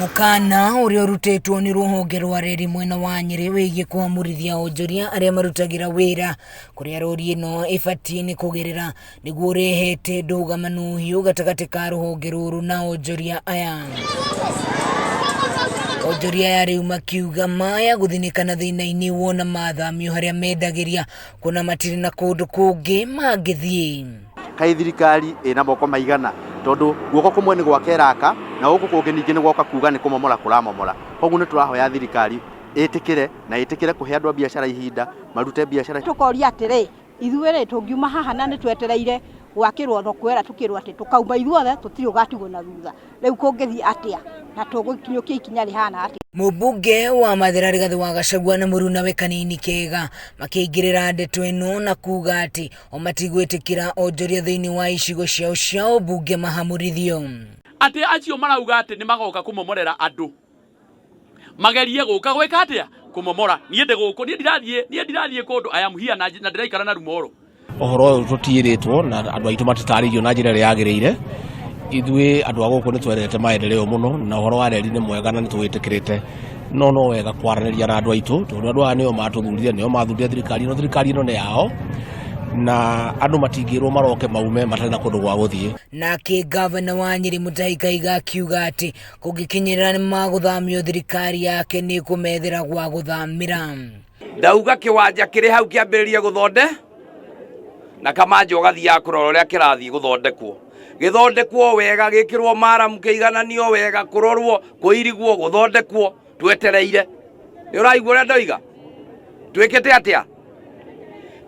Mukana uria urutetwo ni ruhonge rwa reri mwena wa Nyeri wigie kwamurithia onjoria aria marutagira wira kuria rori ino ibatie ni kugerera niguo rehete ndũgamano hiũ gatagati ka ruhonge ruru na onjoria aya. Onjoria ya riu makiuga maya guthinikana thina-ini wona mathamio haria mendagiria kuna matiri na kundu kungi mangithie. Kai thirikari ina moko maigana tondu guoko kumwe ni gwakeraka na guku kungi ningi ni gwoka kuga ni kumomora kuramomora. Koguo ni turahoya thirikari itikire na itikire kuhe andu biacara ihinda marute biacara. Tukoria atiri ithuere tungiuma haha na ni twetereire gwakirwo thokwera tukirwo ati tukauma ithuothe tutiri ugatigwo na thutha riu kungithi atia na tugukinyukia ikinya rihana atia. Mubunge wa Mathira Rigathi wa Gachagua na Murunawe Kanini Kega makiingirira ndeto ino na kuga ati o matigwitikira onjoria thiini wa icigo ciao bunge mahamurithio. Ati acio marauga ati ni magoka kumomorera andu magerie guka gwika atia kumomora niende guku nie ndirathie kundu I am here na ndiraikara na rumoro. Ohoro tutiiritwo na andu aitu matitaririo na njira ria yagirire ithui andu aguku ni twerete maendeleo muno na ohoro wa reri ni mwega na ni twitikirite no wega kwaraniria na andu aitu tondu andu aya nio matuthurithia nio mathurithia thirikari ino ni yao na andu matingirwo maroke maume matari na kundu gwa guthie. Nake gavana wa Nyeri Mutahi Kahiga akiuga ati kungikinyirira ni maguthamio thirikari yake ni kumethera gwa guthamira. Ndauga kiwanja kiri hau kiambiririe guthonde na Kamanje ugathia kurora uria kirathie guthondekwo githondekwo wega gikirwo maramu kiigananio wega kurorwo kuirigwo guthondekwo twetereire ni uraigua uria ndoiga twikite atia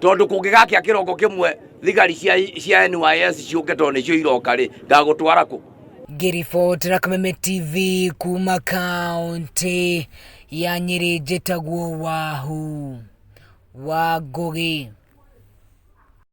tondu kungigakia kirongo kimwe thigari cia NYS ciuke tondu nicio iroka ri ndagutwara ku. Ngiriboti na Kameme TV kuma kaunti ya Nyeri, njĩtagwo Wahu wa Ngugi.